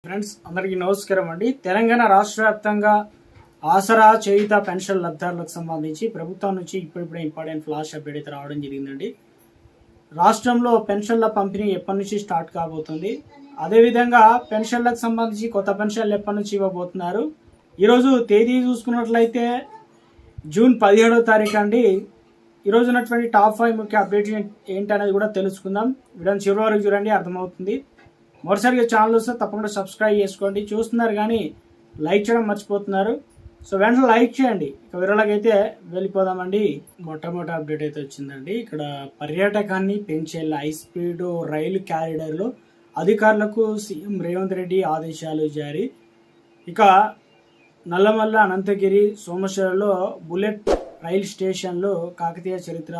Friends అందరికీ నమస్కారం అండి. తెలంగాణ రాష్ట్ర వ్యాప్తంగా ఆసరా చేయుత పెన్షన్ లబ్ధారులకు సంబంధించి ప్రభుత్వం నుంచి ఇప్పుడిప్పుడే ఇంపార్టెంట్ ఫ్లాష్ అప్డేట్ అయితే రావడం జరిగిందండి. రాష్ట్రంలో పెన్షన్ల పంపిణీ ఎప్పటి నుంచి స్టార్ట్ కాబోతుంది, అదేవిధంగా పెన్షన్లకు సంబంధించి కొత్త పెన్షన్లు ఎప్పటి నుంచి ఇవ్వబోతున్నారు. ఈరోజు తేదీ చూసుకున్నట్లయితే జూన్ 17వ తారీఖు అండి. ఈరోజు ఉన్నటువంటి టాప్ 5 ముఖ్య అప్డేట్ ఏంటనేది కూడా తెలుసుకుందాం. వీడియోని చివరి వరకు చూడండి, అర్థమవుతుంది. మొదటిసారిగా ఛానల్ వస్తే తప్పకుండా సబ్స్క్రైబ్ చేసుకోండి. చూస్తున్నారు కానీ లైక్ చేయడం మర్చిపోతున్నారు. సో వెంటనే లైక్ చేయండి. ఇక వివరాలకైతే వెళ్ళిపోదామండి. మొట్టమొదటి అప్డేట్ అయితే వచ్చిందండి. ఇక్కడ పర్యాటకాన్ని పెంచే హై స్పీడ్ రైలు క్యారిడర్లు అధికారులకు సీఎం రేవంత్ రెడ్డి ఆదేశాలు జారీ. ఇక నల్లమల్ల, అనంతగిరి, సోమశిలలో బుల్లెట్ రైలు స్టేషన్లు కాకతీయ చరిత్ర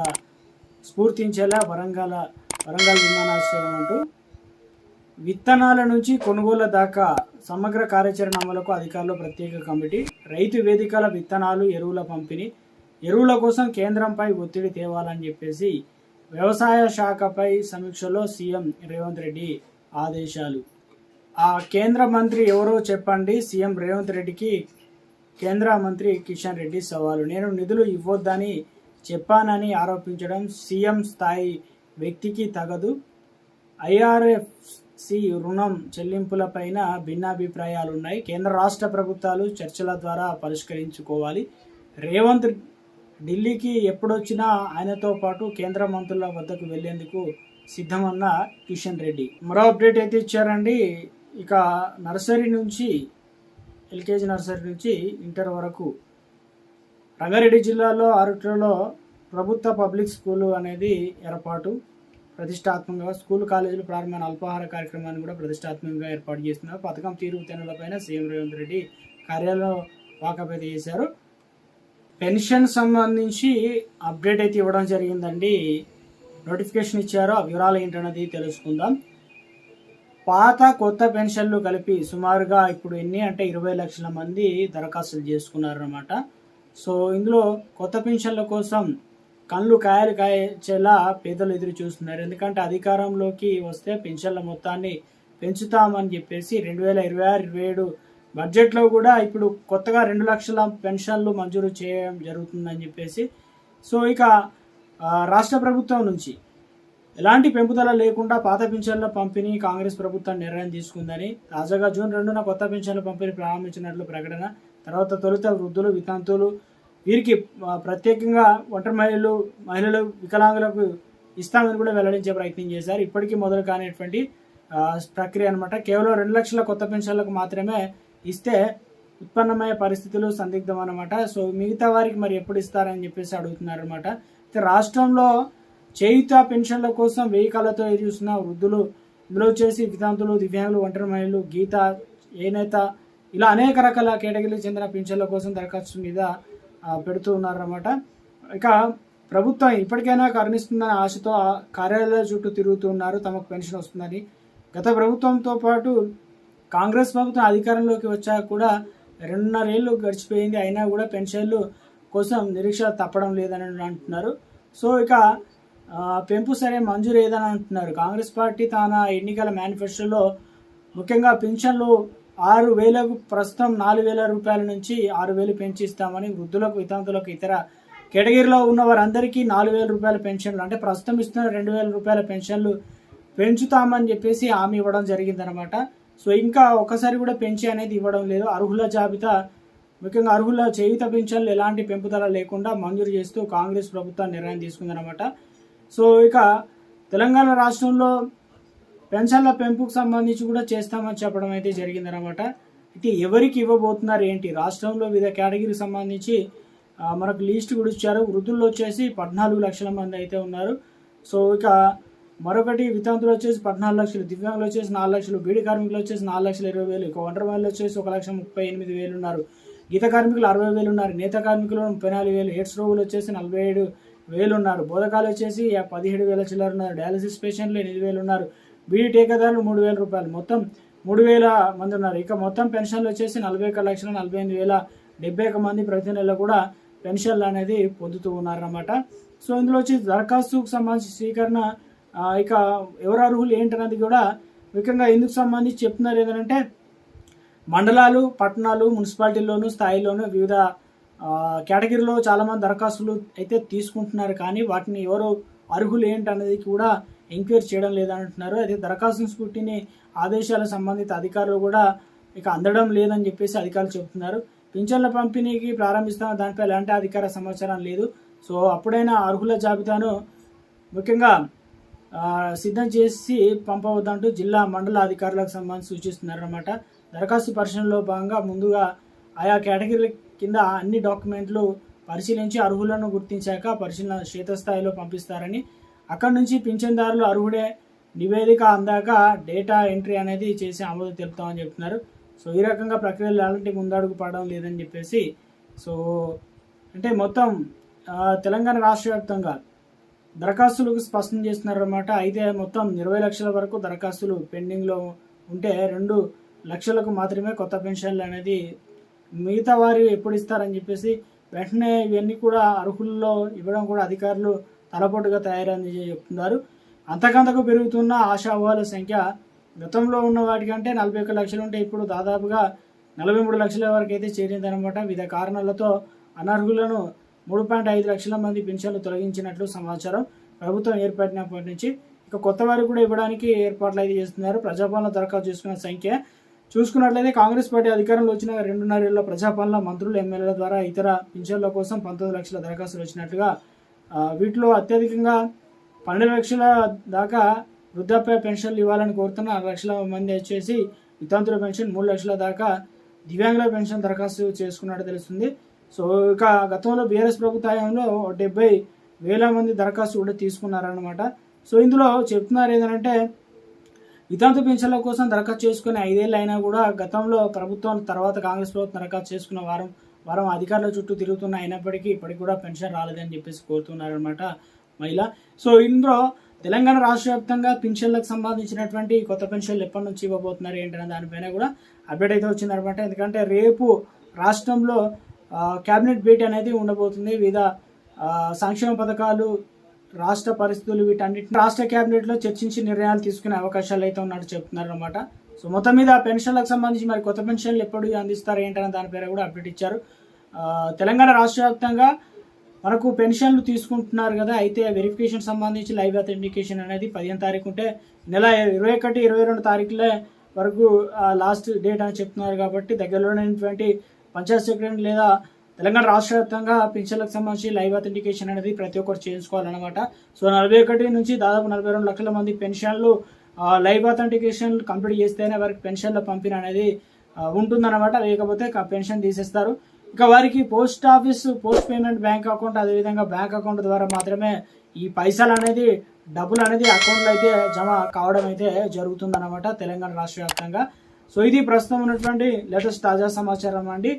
స్ఫూర్తించేలా వరంగల్ విమానాశ్రయం అంటూ విత్తనాల నుంచి కొనుగోలు దాకా సమగ్ర కార్యాచరణ అమలుకు అధికారులు ప్రత్యేక కమిటీ. రైతు వేదికల విత్తనాలు, ఎరువుల పంపిణీ, ఎరువుల కోసం కేంద్రంపై ఒత్తిడి తేవాలని చెప్పేసి వ్యవసాయ శాఖపై సమీక్షలో సీఎం రేవంత్ రెడ్డి ఆదేశాలు. ఆ కేంద్ర మంత్రి ఎవరో చెప్పండి, సీఎం రేవంత్ రెడ్డికి కేంద్ర మంత్రి కిషన్ రెడ్డి సవాలు. నేను నిధులు ఇవ్వొద్దని చెప్పానని ఆరోపించడం సీఎం స్థాయి వ్యక్తికి తగదు. ఐఆర్ఎఫ్సి రుణం చెల్లింపులపైన భిన్నాభిప్రాయాలున్నాయి. కేంద్ర రాష్ట్ర ప్రభుత్వాలు చర్చల ద్వారా పరిష్కరించుకోవాలి. రేవంత్ ఢిల్లీకి ఎప్పుడొచ్చినా ఆయనతో పాటు కేంద్ర మంత్రుల వద్దకు వెళ్లేందుకు సిద్ధమన్న కిషన్ రెడ్డి. మరో అప్డేట్ అయితే ఇచ్చారండి. ఇక నర్సరీ నుంచి ఎల్కేజీ నర్సరీ నుంచి ఇంటర్ వరకు రంగారెడ్డి జిల్లాలో 6 ప్రభుత్వ పబ్లిక్ స్కూలు అనేది ఏర్పాటు. ప్రతిష్టాత్మకంగా స్కూల్ కాలేజీలు ప్రారంభమైన అల్పాహార కార్యక్రమాన్ని కూడా ప్రతిష్టాత్మకంగా ఏర్పాటు చేస్తున్నారు. పథకం తీరుతెన్నులపైన సీఎం రేవంత్ రెడ్డి కార్యాలయంలో వాకప్ అయితే చేశారు. పెన్షన్ సంబంధించి అప్డేట్ అయితే ఇవ్వడం జరిగిందండి. నోటిఫికేషన్ ఇచ్చారు. ఆ వివరాలు ఏంటన్నది తెలుసుకుందాం. పాత కొత్త పెన్షన్లు కలిపి సుమారుగా ఇప్పుడు ఎన్ని అంటే 20 లక్షల మంది దరఖాస్తులు చేసుకున్నారన్నమాట. సో ఇందులో కొత్త పెన్షన్ల కోసం కళ్ళు కాయచేలా పేదలు ఎదురు చూస్తున్నారు. ఎందుకంటే అధికారంలోకి వస్తే పెన్షన్ల మొత్తాన్ని పెంచుతామని చెప్పేసి 2026-27 బడ్జెట్లో కూడా ఇప్పుడు కొత్తగా 2 లక్షల పెన్షన్లు మంజూరు చేయడం జరుగుతుందని చెప్పేసి. సో ఇక రాష్ట్ర ప్రభుత్వం నుంచి ఎలాంటి పెంపుదల లేకుండా పాత పెన్షన్ల పంపిణీ కాంగ్రెస్ ప్రభుత్వం నిర్ణయం తీసుకుందని, తాజాగా జూన్ 2న కొత్త పెన్షన్ల పంపిణీ ప్రారంభించినట్లు ప్రకటన. తర్వాత తొలుత వృద్ధులు, వితంతువులు, వీరికి ప్రత్యేకంగా ఒంటరి మహిళలు, వికలాంగులకు ఇస్తామని కూడా వెల్లడించే ప్రయత్నం చేశారు. ఇప్పటికీ మొదలు కానిటువంటి ప్రక్రియ అనమాట. కేవలం 2 లక్షల కొత్త పెన్షన్లకు మాత్రమే ఇస్తే ఉత్పన్నమయ్యే పరిస్థితులు సందిగ్ధం అనమాట. సో మిగతా వారికి మరి ఎప్పుడు ఇస్తారని చెప్పేసి అడుగుతున్నారు అనమాట. రాష్ట్రంలో చేయుత పెన్షన్ల కోసం 1000 కళ్ళతో ఎదురు చూస్తున్న వృద్ధులు, ఇందులో వచ్చేసి వితంతులు, దివ్యాంగులు, ఒంటరి మహిళలు, గీత, ఏనేత, ఇలా అనేక రకాల కేటగిరీలకు చెందిన పెన్షన్ల కోసం దరఖాస్తు మీద పెడుతూ ఉన్నారన్నమాట. ఇక ప్రభుత్వం ఇప్పటికైనా కరుణిస్తుందనే ఆశతో కార్యాలయాల చుట్టూ తిరుగుతూ ఉన్నారు, తమకు పెన్షన్ వస్తుందని. గత ప్రభుత్వంతో పాటు కాంగ్రెస్ ప్రభుత్వం అధికారంలోకి వచ్చాక కూడా 2.5 ఏళ్ళు గడిచిపోయింది, అయినా కూడా పెన్షన్లు కోసం నిరీక్ష తప్పడం లేదని అంటున్నారు. సో ఇక పెంపు సరే మంజూరు ఏదని అంటున్నారు. కాంగ్రెస్ పార్టీ తన ఎన్నికల మేనిఫెస్టోలో ముఖ్యంగా పెన్షన్లు 6,000కు ప్రస్తుతం 4,000 రూపాయల నుంచి 6,000 పెంచిస్తామని, వృద్ధులకు, వితంతులకు, ఇతర కేటగిరీలో ఉన్న వారందరికీ 4,000 రూపాయల పెన్షన్లు అంటే ప్రస్తుతం ఇస్తున్న 2,000 రూపాయల పెన్షన్లు పెంచుతామని చెప్పేసి హామీ ఇవ్వడం జరిగిందనమాట. సో ఇంకా ఒకసారి కూడా పెంచి అనేది ఇవ్వడం లేదు. అర్హుల జాబితా, ముఖ్యంగా అర్హుల చేయుత పెన్షన్లు ఎలాంటి పెంపుదల లేకుండా మంజూరు చేస్తూ కాంగ్రెస్ ప్రభుత్వం నిర్ణయం తీసుకుందనమాట. సో ఇక తెలంగాణ రాష్ట్రంలో పెన్షన్ల పెంపుకు సంబంధించి కూడా చేస్తామని చెప్పడం అయితే జరిగిందనమాట. అయితే ఎవరికి ఇవ్వబోతున్నారు ఏంటి, రాష్ట్రంలో వివిధ కేటగిరీకి సంబంధించి మనకు లిస్ట్ కూడా ఇచ్చారు. వృద్ధుల్లో వచ్చేసి 14 లక్షల మంది అయితే ఉన్నారు. సో ఇక మరొకటి వితంతులు వచ్చేసి 14 లక్షలు, దివ్యాంగులు వచ్చేసి 4 లక్షలు, బీడీ కార్మికులు వచ్చేసి 4,20,000, ఇక ఒంటరి మహిళలు వచ్చేసి 1,38,000 ఉన్నారు, గీత కార్మికులు 60,000 ఉన్నారు, నేత కార్మికులు 34,000, ఎయిడ్స్ రోగులు వచ్చేసి 47,000 ఉన్నారు, బోధకాలు వచ్చేసి 17,000 చిల్లర ఉన్నారు, డయాలసిస్ పేషెంట్లు 8,000 ఉన్నారు, బీడీ టీకాదారులు 3,000 రూపాయలు, మొత్తం 3,000 మంది ఉన్నారు. ఇక మొత్తం పెన్షన్లు వచ్చేసి 41,48,071 మంది ప్రతి నెల కూడా పెన్షన్లు అనేది పొందుతూ ఉన్నారన్నమాట. సో ఇందులో వచ్చి దరఖాస్తుకు సంబంధించి స్వీకరణ, ఇక ఎవరు అర్హులు ఏంటన్నది కూడా ముఖ్యంగా ఇందుకు సంబంధించి చెప్తున్నారు. ఏంటంటే మండలాలు, పట్టణాలు, మున్సిపాలిటీల్లోనూ స్థాయిలోనూ వివిధ కేటగిరీలో చాలామంది దరఖాస్తులు అయితే తీసుకుంటున్నారు. కానీ వాటిని ఎవరు అర్హులు ఏంటనేది కూడా ఎంక్వైరీ చేయడం లేదంటున్నారు. అయితే దరఖాస్తు స్ఫూర్తిని ఆదేశాల సంబంధిత అధికారులు కూడా ఇక అందడం లేదని చెప్పేసి అధికారులు చెబుతున్నారు. పింఛన్ల పంపిణీకి ప్రారంభిస్తున్న దానిపై ఎలాంటి అధికార సమాచారం లేదు. సో అప్పుడైనా అర్హుల జాబితాను ముఖ్యంగా సిద్ధం చేసి పంపవద్దంటూ జిల్లా మండల అధికారులకు సంబంధించి సూచిస్తున్నారన్నమాట. దరఖాస్తు పరిశీలనలో భాగంగా ముందుగా ఆయా కేటగిరీల కింద అన్ని డాక్యుమెంట్లు పరిశీలించి అర్హులను గుర్తించాక పరిశీలన క్షేత్రస్థాయిలో పంపిస్తారని, అక్కడి నుంచి పింఛన్దారులు అర్హుడే నివేదిక అందాక డేటా ఎంట్రీ అనేది చేసి ఆమోదం తెలుపుతామని చెప్తున్నారు. సో ఈ రకంగా ప్రక్రియలు ఎలాంటి ముందడుగు పడడం లేదని చెప్పేసి సో అంటే మొత్తం తెలంగాణ రాష్ట్ర వ్యాప్తంగా దరఖాస్తులకు స్పష్టం చేస్తున్నారన్నమాట. అయితే మొత్తం 20 లక్షల వరకు దరఖాస్తులు పెండింగ్లో ఉంటే 2 లక్షలకు మాత్రమే కొత్త పెన్షన్లు అనేది, మిగతా వారు ఎప్పుడు ఇస్తారని చెప్పేసి వెంటనే ఇవన్నీ కూడా అర్హుల్లో ఇవ్వడం కూడా అధికారులు తలపోటుగా తయారని చెప్తున్నారు. అంతకంతకు పెరుగుతున్న ఆశావాహుల సంఖ్య గతంలో ఉన్న వాటికంటే 41 లక్షలు ఉంటే ఇప్పుడు దాదాపుగా 43 లక్షల వరకు అయితే చేరిందనమాట. వివిధ కారణాలతో అనర్హులను 3.5 లక్షల మంది పెన్షన్లు తొలగించినట్లు సమాచారం. ప్రభుత్వం ఏర్పడినప్పటి నుంచి ఇక కొత్త వారికి కూడా ఇవ్వడానికి ఏర్పాట్లు అయితే చేస్తున్నారు. ప్రజాపాలన దరఖాస్తు చేసుకున్న సంఖ్య చూసుకున్నట్లయితే కాంగ్రెస్ పార్టీ అధికారంలో వచ్చిన 2.5 ఏళ్ల ప్రజాపాలన మంత్రులు, ఎమ్మెల్యేల ద్వారా ఇతర పింఛన్ల కోసం 19 లక్షల దరఖాస్తులు వచ్చినట్లుగా, వీటిలో అత్యధికంగా 12 లక్షల దాకా వృద్ధాప్య పెన్షన్లు ఇవ్వాలని కోరుతున్న 6 లక్షల మంది వచ్చేసి వితంతుల పెన్షన్, 3 లక్షల దాకా దివ్యాంగుల పెన్షన్ దరఖాస్తు చేసుకున్నట్టు తెలుస్తుంది. సో ఇక గతంలో బీఆర్ఎస్ ప్రభుత్వంలో 70,000 మంది దరఖాస్తు కూడా తీసుకున్నారనమాట. సో ఇందులో చెప్తున్నారు ఏంటంటే వితంతు పెన్షన్ల కోసం దరఖాస్తు చేసుకుని 5 ఏళ్ళు అయినా కూడా గతంలో ప్రభుత్వం తర్వాత కాంగ్రెస్ ప్రభుత్వం దరఖాస్తు చేసుకున్న వారం అధికారుల చుట్టూ తిరుగుతున్న అయినప్పటికీ ఇప్పటికి కూడా పెన్షన్ రాలేదని చెప్పేసి కోరుతున్నారనమాట మహిళ. సో ఇందులో తెలంగాణ రాష్ట్ర వ్యాప్తంగా పెన్షన్లకు సంబంధించినటువంటి కొత్త పెన్షన్లు ఎప్పటి నుంచి ఇవ్వబోతున్నారు ఏంటనే దానిపైన కూడా అప్డేట్ అయితే వచ్చిందనమాట. ఎందుకంటే రేపు రాష్ట్రంలో క్యాబినెట్ భేటీ అనేది ఉండబోతుంది. వివిధ సంక్షేమ పథకాలు, రాష్ట్ర పరిస్థితులు, వీటన్నిటిని రాష్ట్ర క్యాబినెట్లో చర్చించి నిర్ణయాలు తీసుకునే అవకాశాలు అయితే ఉన్నట్టు చెప్తున్నారు అనమాట. సో మొత్తం మీద పెన్షన్లకు సంబంధించి మరి కొత్త పెన్షన్లు ఎప్పుడు అందిస్తారు ఏంటనే దానిపైన కూడా అప్డేట్ ఇచ్చారు. తెలంగాణ రాష్ట్ర వ్యాప్తంగా మనకు పెన్షన్లు తీసుకుంటున్నారు కదా. అయితే వెరిఫికేషన్ సంబంధించి లైవ్ అథెంటికేషన్ అనేది 15 తారీఖు ఉంటే నెల 21, 22 తారీఖుల వరకు లాస్ట్ డేట్ అని చెప్తున్నారు. కాబట్టి దగ్గరలోనేటువంటి పంచాయత్ సెక్రటరీ లేదా తెలంగాణ రాష్ట్ర వ్యాప్తంగా పెన్షన్లకు సంబంధించి లైవ్ అథెంటికేషన్ అనేది ప్రతి ఒక్కరు చేసుకోవాలన్నమాట. సో 41 నుంచి దాదాపు 42 లక్షల మంది పెన్షన్లు లైవ్ అథెంటికేషన్ కంప్లీట్ చేస్తేనే వారికి పెన్షన్ల పంపిణీ అనేది ఉంటుందన్నమాట. లేకపోతే పెన్షన్ తీసేస్తారు. ఇక వారికి post office, post payment bank account, అదేవిధంగా బ్యాంక్ అకౌంట్ ద్వారా మాత్రమే ఈ పైసలు అనేది, డబ్బులు అనేది అకౌంట్లో అయితే జమ కావడం అయితే జరుగుతుందన్నమాట తెలంగాణ రాష్ట్ర వ్యాప్తంగా. సో ఇది ప్రస్తుతం ఉన్నటువంటి లేటెస్ట్ తాజా సమాచారం అండి.